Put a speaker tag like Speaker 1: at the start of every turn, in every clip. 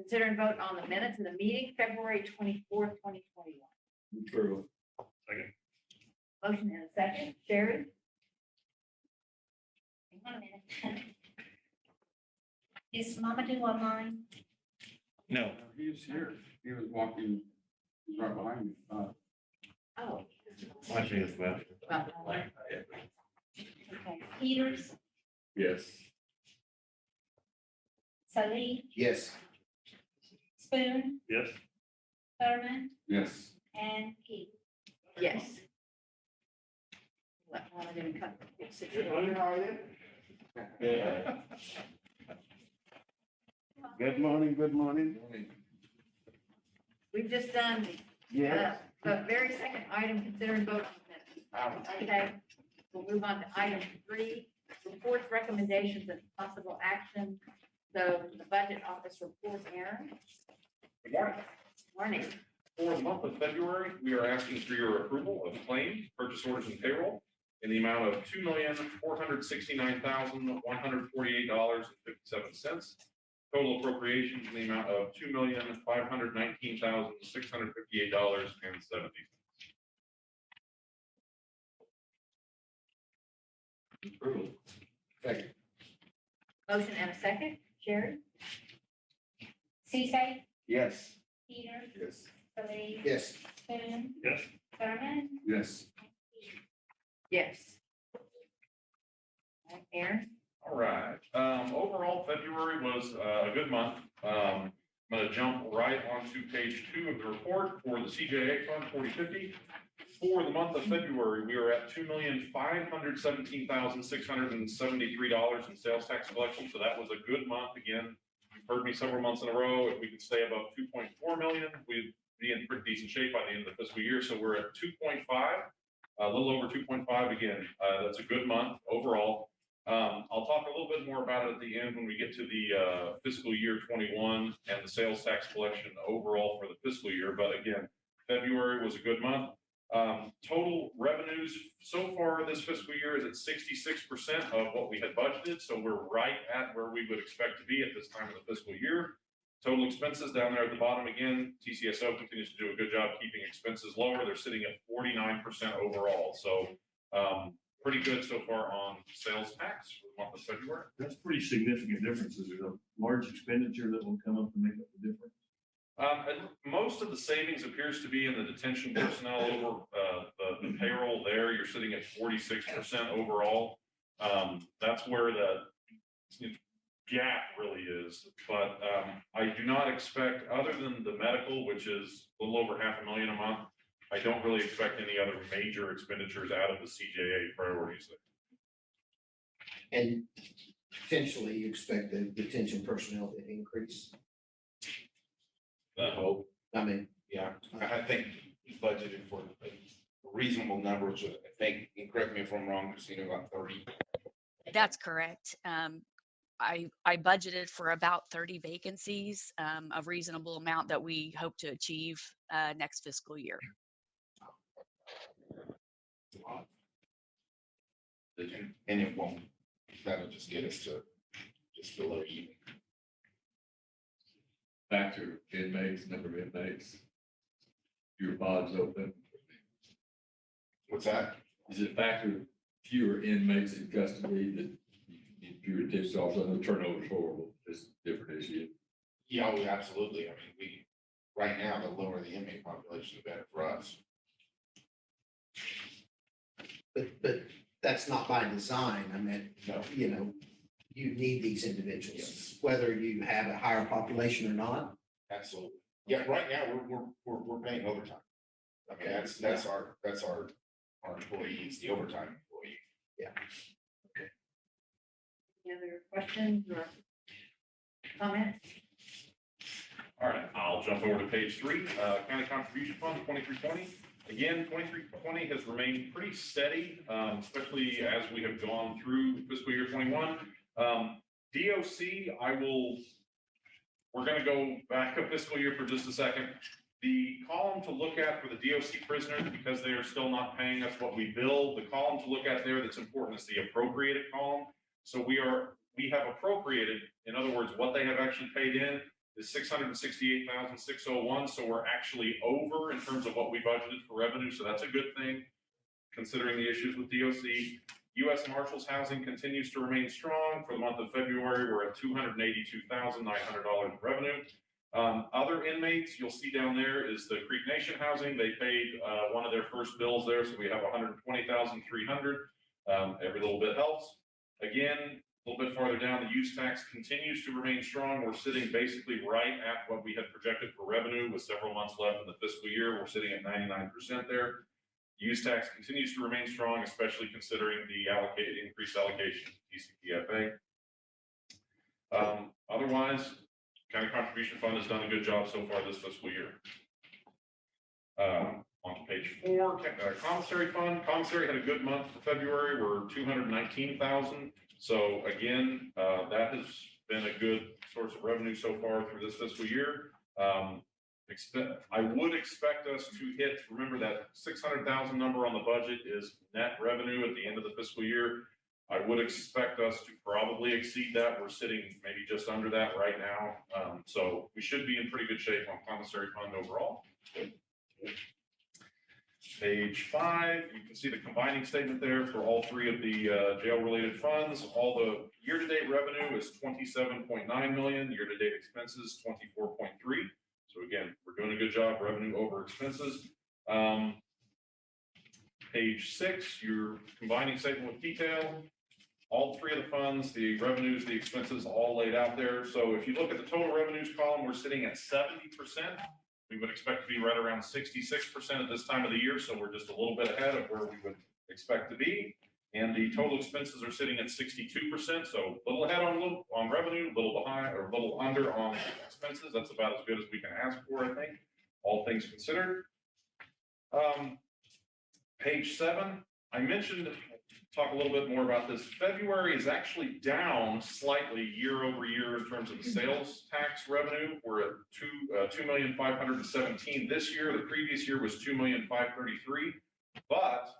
Speaker 1: Consider and vote on the minutes of the meeting, February 24th, 2021.
Speaker 2: True.
Speaker 3: Second.
Speaker 1: Motion and a second. Sherry?
Speaker 4: Hang on a minute. Is Mama do online?
Speaker 3: No.
Speaker 2: He's here. He was walking right behind me.
Speaker 1: Oh.
Speaker 3: Watching as well.
Speaker 4: Okay. Peters,
Speaker 2: Yes.
Speaker 4: Salih,
Speaker 5: Yes.
Speaker 4: Spoon,
Speaker 3: Yes.
Speaker 4: Thurman,
Speaker 2: Yes.
Speaker 4: and Key.
Speaker 1: Yes. Let one of them come.
Speaker 2: Good morning, good morning.
Speaker 1: We've just done the very second item, consider and vote on the minutes. Okay, we'll move on to item 3, reports, recommendations, and possible action. So the budget office report, Aaron.
Speaker 6: Good morning.
Speaker 1: Morning.
Speaker 6: For the month of February, we are asking for your approval of claims, purchase orders, and payroll in the amount of $2,469,148.57. Total appropriations in the amount of $2,519,658.70.
Speaker 5: Approval. Second.
Speaker 1: Motion and a second. Sherry?
Speaker 4: Cisse,
Speaker 5: Yes.
Speaker 4: Peters,
Speaker 5: Yes.
Speaker 4: Salih,
Speaker 5: Yes.
Speaker 4: Spoon,
Speaker 3: Yes.
Speaker 4: Thurman,
Speaker 2: Yes.
Speaker 1: Yes. All right, Aaron?
Speaker 6: All right. Overall, February was a good month. I'm going to jump right onto page 2 of the report for the CJA Fund 4050. For the month of February, we are at $2,517,673 in sales tax collection. So that was a good month. Again, you've heard me several months in a row. If we could stay above 2.4 million, we'd be in pretty decent shape by the end of the fiscal year. So we're at 2.5, a little over 2.5 again. That's a good month overall. I'll talk a little bit more about it at the end when we get to the fiscal year 21 and the sales tax collection overall for the fiscal year. But again, February was a good month. Total revenues so far this fiscal year is at 66% of what we had budgeted. So we're right at where we would expect to be at this time of the fiscal year. Total expenses down there at the bottom again, TCSO continues to do a good job keeping expenses lower. They're sitting at 49% overall. So pretty good so far on sales tax for the month of February.
Speaker 3: That's pretty significant differences. There's a large expenditure that will come up to make up the difference.
Speaker 6: And most of the savings appears to be in the detention personnel over the payroll there. You're sitting at 46% overall. That's where the gap really is. But I do not expect, other than the medical, which is a little over $500,000 a month, I don't really expect any other major expenditures out of the CJA priorities there.
Speaker 5: And potentially you expect the detention personnel to increase?
Speaker 7: I hope,
Speaker 5: I mean,
Speaker 7: yeah, I think we budgeted for a reasonable number, which I think, and correct me if I'm wrong, Christina, about 30.
Speaker 8: That's correct. I budgeted for about 30 vacancies, a reasonable amount that we hope to achieve next fiscal year.
Speaker 7: And it won't, that'll just get us to just below even.
Speaker 2: Factor inmates, number of inmates. Your pods open.
Speaker 7: What's that?
Speaker 2: Is it factor fewer inmates in custody that you need fewer detention officers? No, turnover is horrible. It's a different issue.
Speaker 7: Yeah, oh, absolutely. I mean, right now, the lower the inmate population, the better for us.
Speaker 5: but that's not by design. I mean,
Speaker 7: No.
Speaker 5: you know, you need these individuals, whether you have a higher population or not.
Speaker 7: Absolutely. Yeah, right now, we're paying overtime. I mean, that's our employees, the overtime employee.
Speaker 1: Any other questions or comments?
Speaker 6: All right, I'll jump over to page 3, County Contribution Fund 2320. Again, 2320 has remained pretty steady, especially as we have gone through fiscal year 21. DOC, we're going to go back a fiscal year for just a second. The column to look at for the DOC prisoners, because they are still not paying us what we bill, the column to look at there that's important is the appropriated column. So we have appropriated, in other words, what they have actually paid in. is 668,601. So we're actually over in terms of what we budgeted for revenue. So that's a good thing, considering the issues with DOC. U.S. Marshals housing continues to remain strong. For the month of February, we're at $282,900 in revenue. Other inmates, you'll see down there is the Creek Nation housing. They paid one of their first bills there, so we have $120,300. Every little bit helps. Again, a little bit farther down, the use tax continues to remain strong. We're sitting basically right at what we had projected for revenue with several months left in the fiscal year. We're sitting at 99% there. Use tax continues to remain strong, especially considering the increased allocation to TCPFA. Otherwise, County Contribution Fund has done a good job so far this fiscal year. On to page 4, Commissary Fund. Commissary had a good month for February. We're 219,000. So again, that has been a good source of revenue so far through this fiscal year. I would expect us to hit, remember that 600,000 number on the budget is net revenue at the end of the fiscal year. I would expect us to probably exceed that. We're sitting maybe just under that right now. So we should be in pretty good shape on Commissary Fund overall. Page 5, you can see the combining statement there for all three of the jail-related funds. All the year-to-date revenue is $27.9 million. Year-to-date expenses, $24.3. So again, we're doing a good job, revenue over expenses. Page 6, your combining statement with detail. All three of the funds, the revenues, the expenses, all laid out there. So if you look at the total revenues column, we're sitting at 70%. We would expect to be right around 66% at this time of the year. So we're just a little bit ahead of where we would expect to be. And the total expenses are sitting at 62%. So a little ahead on revenue, a little behind or a little under on expenses. That's about as good as we can ask for, I think, all things considered. Page 7, I mentioned, talk a little bit more about this. February is actually down slightly year over year in terms of the sales tax revenue. We're at $2,517,000 this year. The previous year was $2,533,000. But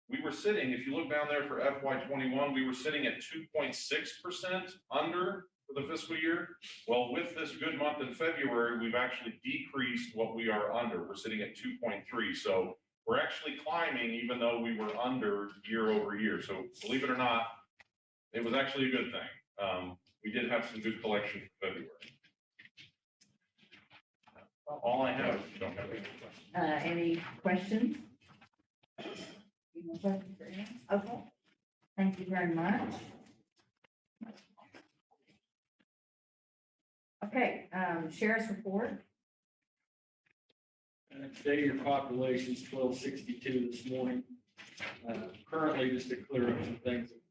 Speaker 6: we were sitting, if you look down there for FY21, we were sitting at 2.6% under for the fiscal year. Well, with this good month in February, we've actually decreased what we are under. We're sitting at 2.3. So we're actually climbing even though we were under year over year. So believe it or not, it was actually a good thing. We did have some good collection for February. All I have, don't have any questions.
Speaker 1: Any questions? Any more questions for Ann? Okay. Thank you very much. Okay, Sheriff's report.
Speaker 9: Today, your population is 1262 this morning. Currently, just to clear up some things that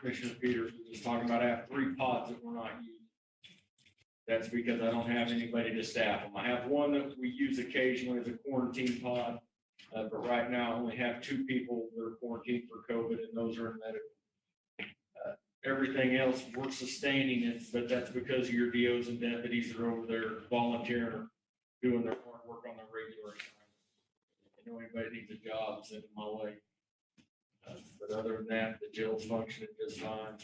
Speaker 9: Commissioner Peters was just talking about, I have 3 pods that we're not using. That's because I don't have anybody to staff them. I have one that we use occasionally as a quarantine pod, but right now I only have 2 people that are quarantined for COVID, and those are in medical. Everything else we're sustaining it, but that's because your DOs and deputies are over there volunteering, doing their hard work on their regular assignment. If you know anybody needs a job, send them my way. But other than that, the jail's functioning just fine.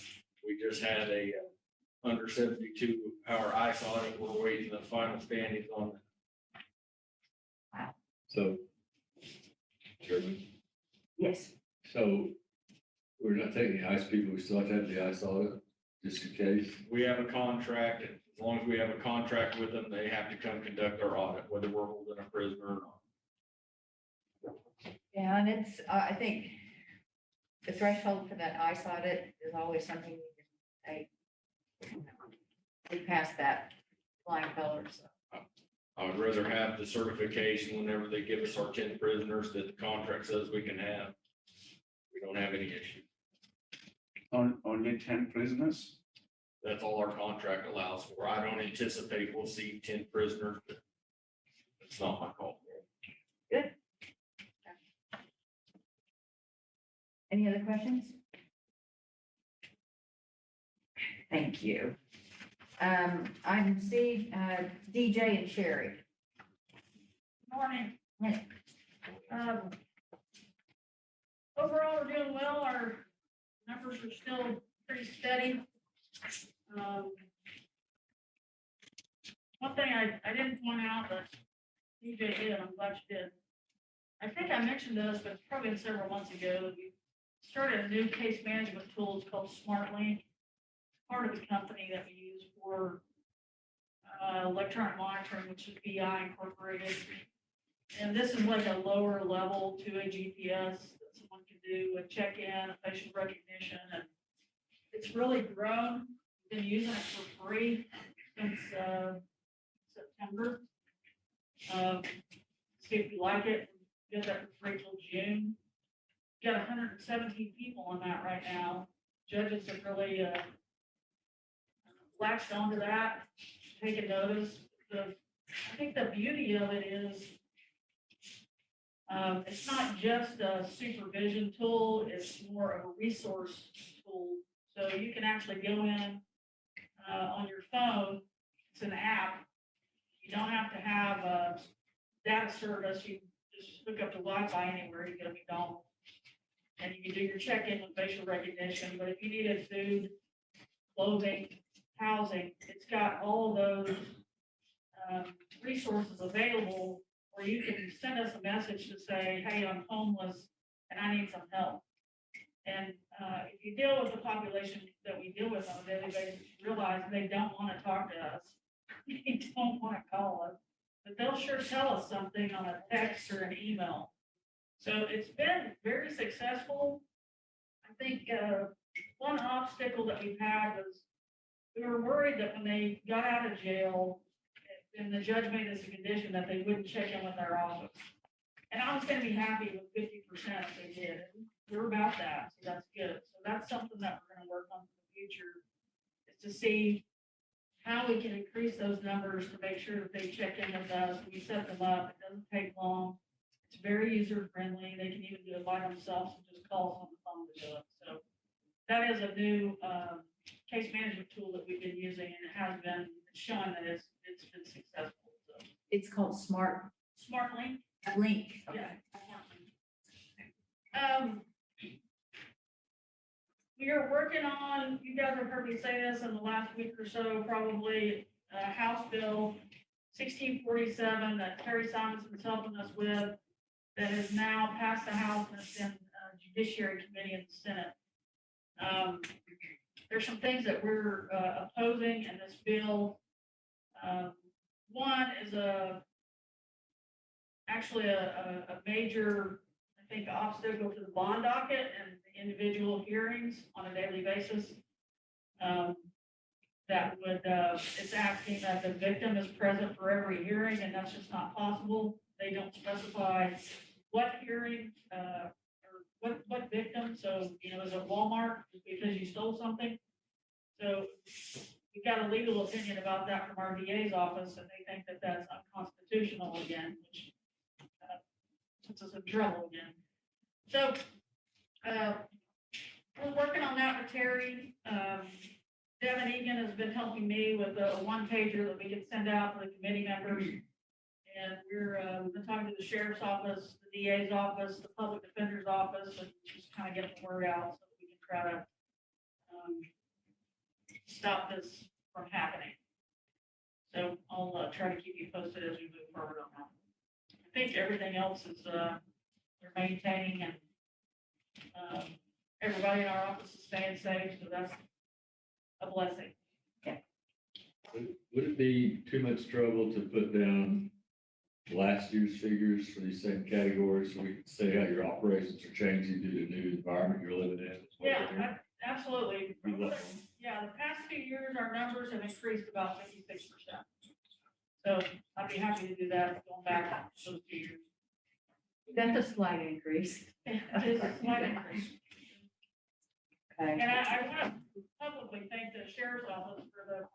Speaker 9: We just had a under 72-hour ICE audit. We're waiting the final standings on that.
Speaker 2: So, Chairman,
Speaker 1: Yes.
Speaker 2: so we're not taking the ICE people, we still have to have the ICE audit, just in case.
Speaker 9: We have a contract. As long as we have a contract with them, they have to come conduct our audit, whether we're holding a prisoner or not.
Speaker 1: Yeah, and it's, I think the threshold for that ICE audit is always something we can take. We passed that flying colors. So.
Speaker 9: I would rather have the certification whenever they give us our 10 prisoners that the contract says we can have. We don't have any issue.
Speaker 3: Only 10 prisoners?
Speaker 9: That's all our contract allows for. I don't anticipate we'll see 10 prisoners, but it's not my call.
Speaker 1: Good. Any other questions? Thank you. Item C, DJ and Sherry.
Speaker 4: Morning.
Speaker 1: Hey.
Speaker 4: Overall, we're doing well. Our numbers are still pretty steady. one thing I didn't point out, but DJ did, I'm glad you did. I think I mentioned this, but it's probably been several months ago, that we started a new case management tool. It's called SmartLink. Part of the company that we use for electronic monitoring, which is BI Incorporated. And this is like a lower level to a GPS that someone can do a check-in, a facial recognition, and it's really grown. Been using it for free since September. See if you like it. Get that for free till June. Got 117 people on that right now. Judges have really latched onto that, taken notice. I think the beauty of it is it's not just a supervision tool, it's more of a resource tool. So you can actually go in on your phone, it's an app. You don't have to have a data service. You just hook up to Wi-Fi anywhere. You go to McDonald's and you can do your check-in with facial recognition. But if you needed food, clothing, housing, it's got all of those resources available where you can send us a message to say, hey, I'm homeless and I need some help. And if you deal with the population that we deal with on a daily basis, you realize they don't want to talk to us. They don't want to call us, but they'll sure tell us something on a text or an email. So it's been very successful. I think one obstacle that we've had was we were worried that when they got out of jail, and the judge made this a condition that they wouldn't check in with our office. And I was going to be happy with 50% if they did. We're about that, so that's good. So that's something that we're going to work on in the future, is to see how we can increase those numbers to make sure that they check in with us. We set them up. It doesn't take long. It's very user friendly. They can even do it by themselves and just call us on the phone to do it. So that is a new case management tool that we've been using, and it has been shown that it's been successful. So
Speaker 1: It's called
Speaker 4: SmartLink.
Speaker 1: Link.
Speaker 4: Yeah. We are working on, you guys have heard me say this in the last week or so, probably, House Bill 1647 that Terry Simonson's helping us with, that has now passed the House and it's in Judiciary Committee in the Senate. There's some things that we're opposing in this bill. One is actually a major, I think, obstacle to the bond docket and the individual hearings on a daily basis. That would, it's asking that the victim is present for every hearing, and that's just not possible. They don't specify what hearing or what victim. So, you know, is it Walmart because you stole something? So we got a legal opinion about that from our DA's office, and they think that that's unconstitutional again, which puts us in trouble again. So we're working on that with Terry. Devin Egan has been helping me with a one-pager that we can send out to the committee members. And we've been talking to the sheriff's office, the DA's office, the public defender's office, and just kind of get the word out so that we can try to stop this from happening. So I'll try to keep you posted as we move forward on that. I think everything else is we're maintaining, and everybody in our office is staying safe, so that's a blessing.
Speaker 2: Would it be too much trouble to put down last year's figures for these same categories so we can say how your operations are changing due to the new environment you're living in?
Speaker 4: Yeah, absolutely.
Speaker 2: We love them.
Speaker 4: Yeah, the past few years, our numbers have increased about 56%. So I'd be happy to do that going back those 2 years.
Speaker 1: That's a slight increase.
Speaker 4: It is a slight increase.
Speaker 1: Okay.
Speaker 4: And I want to publicly thank the sheriff's office for the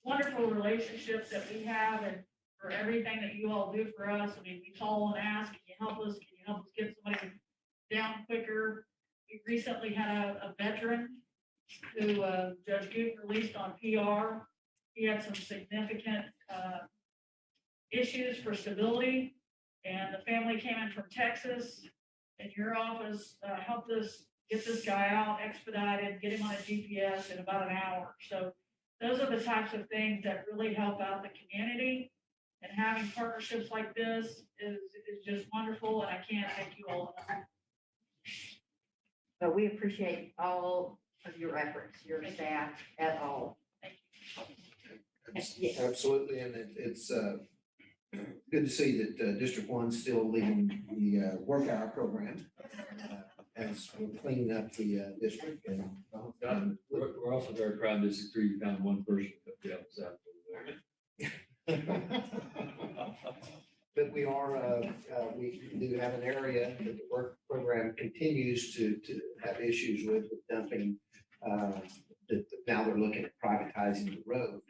Speaker 4: wonderful relationship that we have, and for everything that you all do for us. I mean, we call and ask, can you help us? Can you help us get somebody down quicker? We recently had a veteran who Judge Goot released on PR. He had some significant issues for stability, and the family came in from Texas, and your office helped us get this guy out expedited, get him on a GPS in about an hour. So those are the types of things that really help out the community. And having partnerships like this is just wonderful, and I can't thank you all enough.
Speaker 1: But we appreciate all of your efforts, your staff at all. Yes.
Speaker 5: Absolutely, and it's good to see that District One's still leading the work hour program as we're cleaning up the district and.
Speaker 2: We're also very proud of District 3, you found one person that helps out over there.
Speaker 5: But we are, we do have an area that the work program continues to have issues with dumping. That now they're looking at privatizing the road.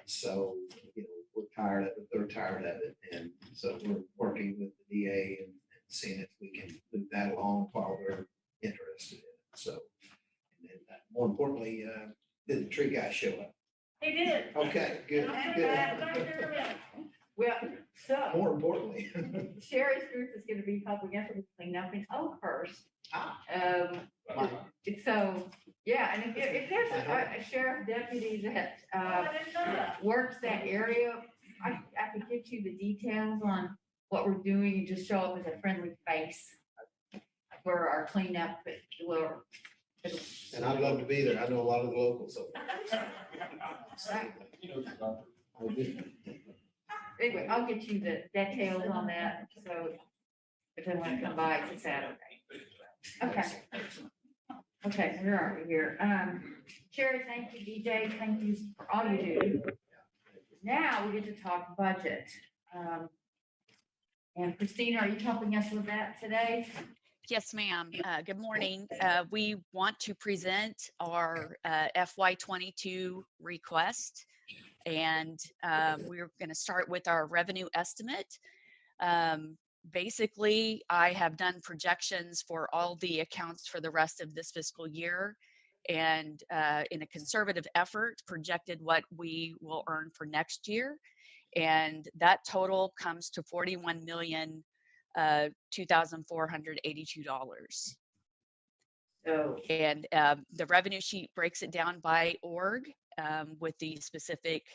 Speaker 5: So, you know, we're tired of it, they're tired of it. And so we're working with the DA and seeing if we can move that along while we're interested in it. So, and then more importantly, did the tree guy show up?
Speaker 4: He did.
Speaker 5: Okay, good, good.
Speaker 1: Well, so
Speaker 5: More importantly.
Speaker 1: Sherry's group is gonna be helping us with cleanup in Oakhurst. So, yeah, and if there's a sheriff deputy that,
Speaker 4: Oh, I didn't know that.
Speaker 1: works that area, I could get you the details on what we're doing and just show up with a friendly face for our cleanup, but it'll.
Speaker 5: And I'd love to be there. I know a lot of the locals. So.
Speaker 1: Right.
Speaker 5: I do.
Speaker 1: Anyway, I'll get you the details on that, so if they want to come by, it's a Saturday. Okay. Okay, where are we here? Sherry, thank you, DJ, thank you for all you do. Now we get to talk budget. And Christina, are you helping us with that today?
Speaker 8: Yes, ma'am. Good morning. We want to present our FY22 request. And we're going to start with our revenue estimate. Basically, I have done projections for all the accounts for the rest of this fiscal year. And in a conservative effort, projected what we will earn for next year. And that total comes to $41,002,482.
Speaker 1: So,
Speaker 8: And the revenue sheet breaks it down by org with the specific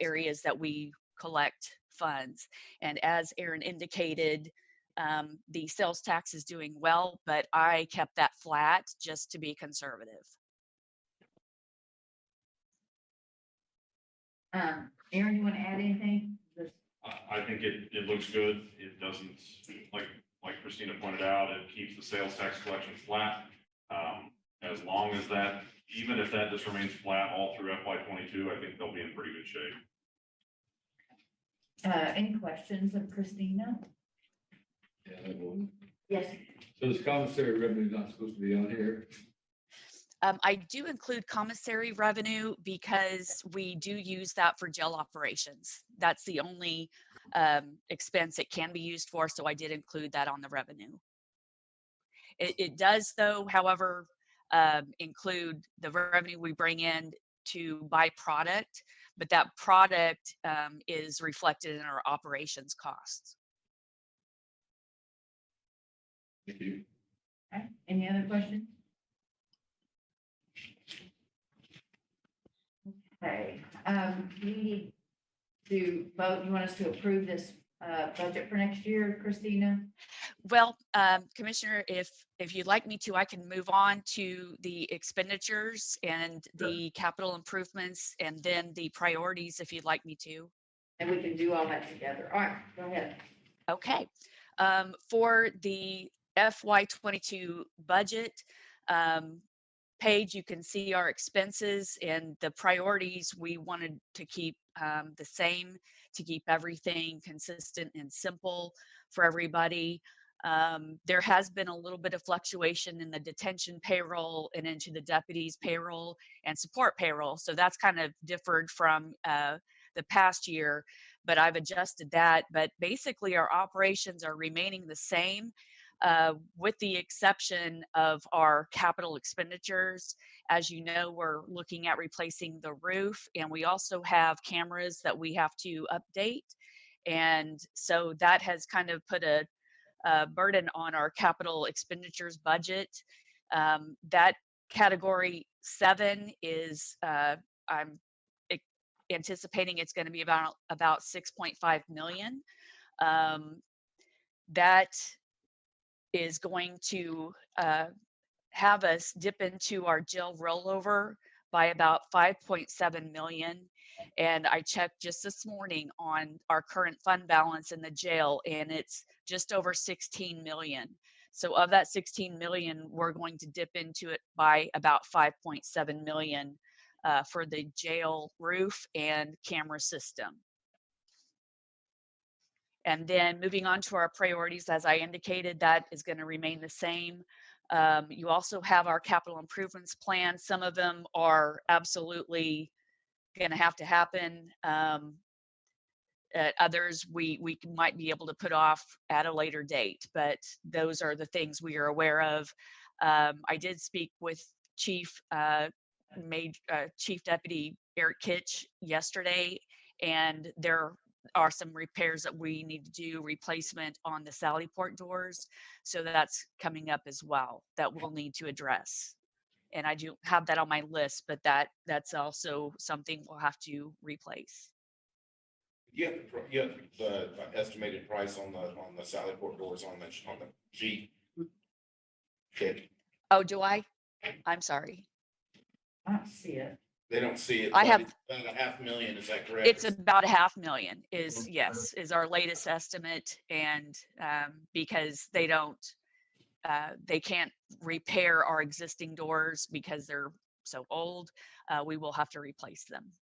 Speaker 8: areas that we collect funds. And as Aaron indicated, the sales tax is doing well, but I kept that flat just to be conservative.
Speaker 1: Aaron, you want to add anything?
Speaker 6: I think it looks good. It doesn't, like Christina pointed out, it keeps the sales tax collection flat. As long as that, even if that just remains flat all through FY22, I think they'll be in pretty good shape.
Speaker 1: Any questions of Christina?
Speaker 2: Yeah, that one.
Speaker 1: Yes.
Speaker 2: So this commissary revenue is not supposed to be on here?
Speaker 8: I do include commissary revenue because we do use that for jail operations. That's the only expense it can be used for, so I did include that on the revenue. It does, though, however, include the revenue we bring in to buy product, but that product is reflected in our operations costs.
Speaker 2: Thank you.
Speaker 1: Okay. Any other questions? Okay, we need to vote. You want us to approve this budget for next year, Christina?
Speaker 8: Well, Commissioner, if you'd like me to, I can move on to the expenditures and the capital improvements and then the priorities if you'd like me to.
Speaker 1: And we can do all that together. All right, go ahead.
Speaker 8: Okay. For the FY22 budget page, you can see our expenses and the priorities. We wanted to keep the same, to keep everything consistent and simple for everybody. There has been a little bit of fluctuation in the detention payroll and into the deputies payroll and support payroll. So that's kind of differed from the past year, but I've adjusted that. But basically our operations are remaining the same with the exception of our capital expenditures. As you know, we're looking at replacing the roof, and we also have cameras that we have to update. And so that has kind of put a burden on our capital expenditures budget. That category 7 is I'm anticipating it's going to be about 6.5 million. That is going to have us dip into our jail rollover by about 5.7 million. And I checked just this morning on our current fund balance in the jail, and it's just over 16 million. So of that 16 million, we're going to dip into it by about 5.7 million for the jail roof and camera system. And then moving on to our priorities, as I indicated, that is going to remain the same. You also have our capital improvements plan. Some of them are absolutely going to have to happen. Others we might be able to put off at a later date, but those are the things we are aware of. I did speak with Chief Deputy Eric Kitch yesterday, and there are some repairs that we need to do, replacement on the Sallyport doors. So that's coming up as well that we'll need to address. And I do have that on my list, but that's also something we'll have to replace.
Speaker 7: You have the estimated price on the Sallyport doors on the sheet. Okay,
Speaker 8: Oh, do I? I'm sorry.
Speaker 1: I don't see it.
Speaker 7: they don't see it.
Speaker 8: I
Speaker 7: but
Speaker 8: have-
Speaker 7: it's about 500,000, is that correct?
Speaker 8: It's about 500,000 is our latest estimate. And because they can't repair our existing doors because they're so old, we will have to replace them.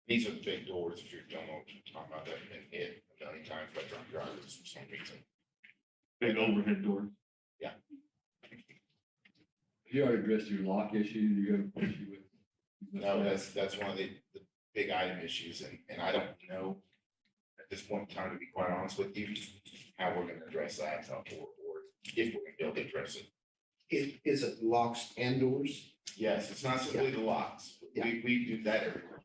Speaker 7: These are the big doors, if you don't know what you're talking about, that have been hit a million times by drunk drivers for some reason.
Speaker 3: Big overhead door.
Speaker 2: You already addressed your lock issue, you have an issue with?
Speaker 7: No, that's one of the big item issues, and I don't know at this point in time, to be quite honest with you, how we're gonna address that, or if we're gonna be able to address it.
Speaker 5: Is it locks and doors?
Speaker 7: Yes, it's not simply the locks. We do that everywhere.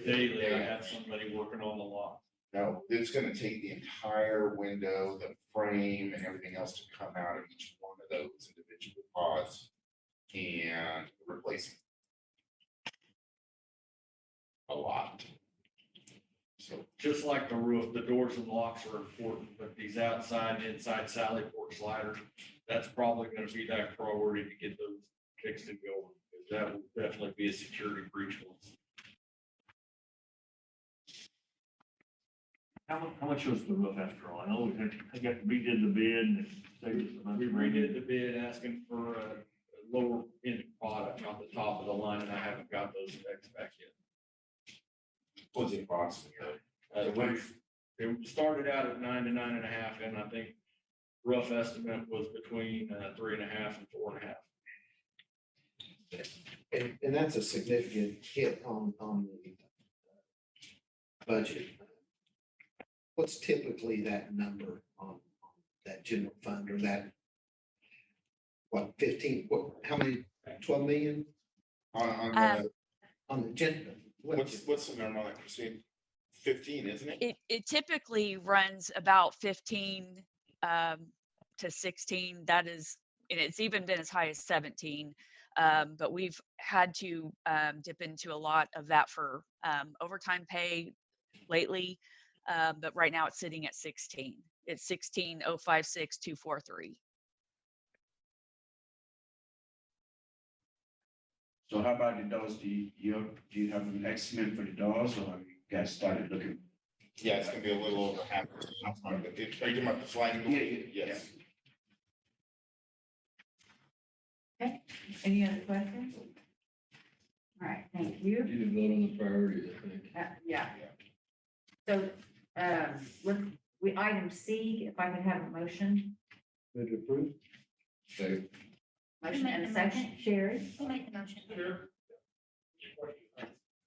Speaker 9: Daily, I have somebody working on the lock.
Speaker 7: No, it's gonna take the entire window, the frame and everything else to come out of each one of those individual pods and replace them. A lot. So,
Speaker 9: Just like the roof, the doors and locks are important, but these outside and inside Sallyport sliders, that's probably gonna be that priority to get those fixed and going. That will definitely be a security breach once.
Speaker 3: How much was the roof after all? I know I redid the bid and.
Speaker 9: We redid the bid asking for a lower end product, not the top of the line, and I haven't got those specs back yet.
Speaker 7: what's the approximate?
Speaker 9: It started out at 9 to 9.5, and I think rough estimate was between 3.5 and 4.5.
Speaker 5: And that's a significant hit on the budget. What's typically that number on that general fund, or that, what, 15, how many, 12 million
Speaker 7: On
Speaker 5: on the general?
Speaker 7: what's the number on that, Christine? 15, isn't it?
Speaker 8: It typically runs about 15 to 16. That is, and it's even been as high as 17. But we've had to dip into a lot of that for overtime pay lately. But right now it's sitting at 16. It's 16,056,243.
Speaker 10: So how about the doors? Do you have an estimate for the doors, or have you guys started looking?
Speaker 7: Yeah, it's gonna be a little over half. Are you talking about the sliding door? Yes.
Speaker 1: Okay, any other questions? All right, thank you.
Speaker 2: You didn't vote on the priorities, I think.
Speaker 1: Yeah. So, item C, if I could have a motion,
Speaker 5: Move to approve?
Speaker 2: Okay,
Speaker 1: motion and a second, Sherry?
Speaker 4: Who made the motion?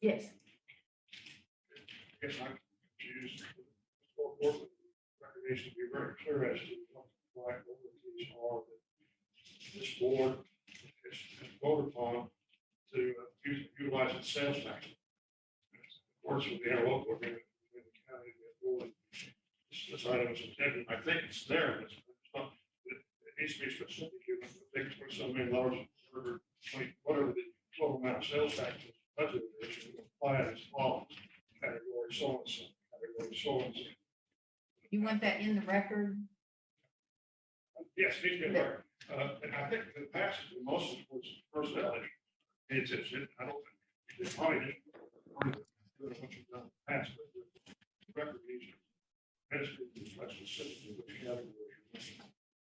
Speaker 1: Yes.
Speaker 11: Guess I'm confused. Board recommendation to be very clear as to what these are that this board has voted upon to utilize the sales tax. Of course, with the interlocal agreement between the county and the board, this item is intended, I think it's there, but it's not, it needs to be specific. I think it's $27 million, whatever the total amount of sales tax budget is, we apply it as follows: category so and so, category so and so.
Speaker 1: You want that in the record?
Speaker 11: Yes, he's been there. And I think in the past, most of it was personnel issue. I don't think, it's probably just what you've done in the past, but the record needs to minister to reflect specifically which category.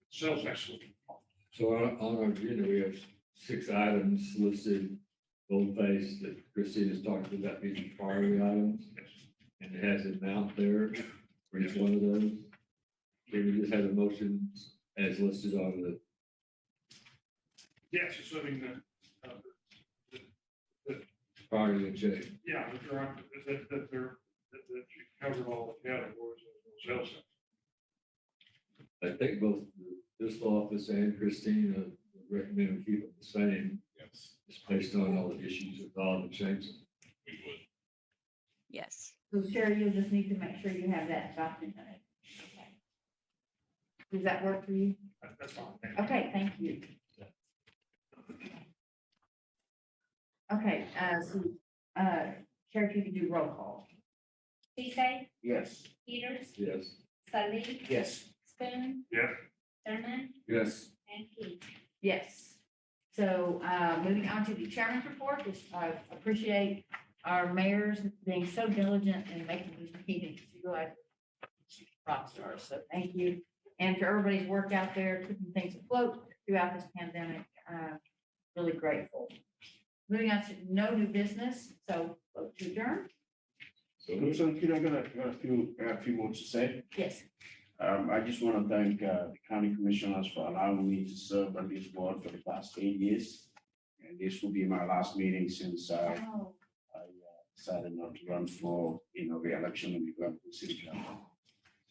Speaker 11: Sales tax.
Speaker 2: So on our agenda, we have 6 items listed, bold-faced, that Christine has talked about being priority items. And it has an amount there for each one of those. Can we just have a motion as listed on the,
Speaker 11: Yes, assuming that,
Speaker 2: priority and check?
Speaker 11: yeah, that you covered all the categories of sales tax.
Speaker 2: I think both the fiscal office and Christine recommend we keep it the same,
Speaker 7: Yes.
Speaker 2: just based on all the issues involved in changing.
Speaker 7: We would.
Speaker 8: Yes.
Speaker 1: So Sherry, you'll just need to make sure you have that documented. Okay. Does that work for you?
Speaker 11: That's fine.
Speaker 1: Okay, thank you. Okay, Sherry, if you can do roll call.
Speaker 12: Tuesday,
Speaker 10: Yes.
Speaker 12: Peters,
Speaker 2: Yes.
Speaker 12: Sully,
Speaker 5: Yes.
Speaker 12: Spoon,
Speaker 11: Yes.
Speaker 12: Thurman,
Speaker 2: Yes.
Speaker 12: and Keith.
Speaker 1: Yes. So, moving on to the chairman's report, just, appreciate our mayors being so diligent in making these meetings. You guys are rock stars, so thank you. And for everybody's work out there, keeping things afloat throughout this pandemic, really grateful. Moving on to no new business, so vote to adjourn.
Speaker 2: So
Speaker 10: I got a few more to say.
Speaker 1: Yes.
Speaker 10: I just want to thank the county commissioners for allowing me to serve on this board for the past 8 years. And this will be my last meeting since I
Speaker 1: Oh,
Speaker 10: decided not to run for, re-election in the Glencoe City Council.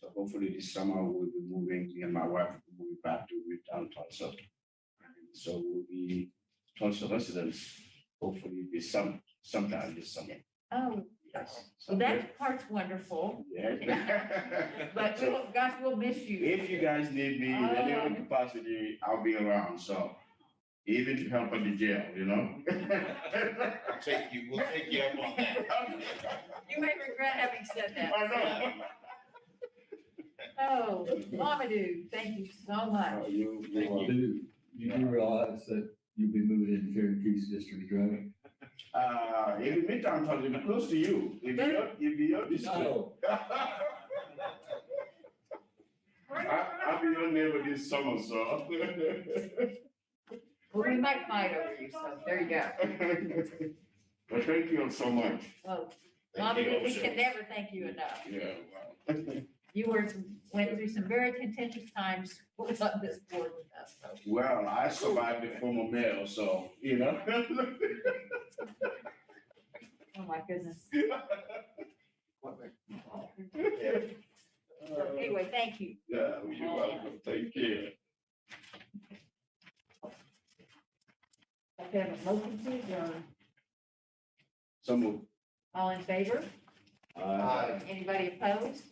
Speaker 10: So hopefully this summer we'll be moving, me and my wife will be moving back to Midtown Tulsa. And so we'll be Tulsa residents, hopefully sometime this summer.
Speaker 1: oh,
Speaker 10: Yes.
Speaker 1: well, that part's wonderful,
Speaker 10: Yeah.
Speaker 1: but
Speaker 10: So,
Speaker 1: gosh, we'll miss you.
Speaker 10: if you guys need me in any other capacity, I'll be around, so even to help at the jail,
Speaker 7: We'll take you up on that.
Speaker 1: You may regret having said that.
Speaker 10: I know.
Speaker 1: Oh, Mamadou, thank you so much.
Speaker 10: Oh, you
Speaker 2: You
Speaker 10: are-
Speaker 2: do realize that you'll be moving into Karen Keith's district, right?
Speaker 10: in Midtown, Tulsa, close to you, if you're district.
Speaker 2: No.
Speaker 10: I'll be your neighbor this summer, so.
Speaker 1: Well, we might fight over you, so there you go.
Speaker 10: Well, thank you so much.
Speaker 1: Well,
Speaker 7: Thank you,
Speaker 1: Mamadou, we
Speaker 7: Osha.
Speaker 1: can never thank you enough.
Speaker 10: Yeah, wow.
Speaker 1: You went through some very contentious times with this board with us, so.
Speaker 10: Well, I survived the former mayor, so,
Speaker 1: Oh, my goodness. So anyway, thank you.
Speaker 10: Yeah, you're welcome. Take care.
Speaker 1: Okay, I have a motion to adjourn.
Speaker 10: So move.
Speaker 1: All in favor?
Speaker 5: Aye.
Speaker 1: Anybody opposed?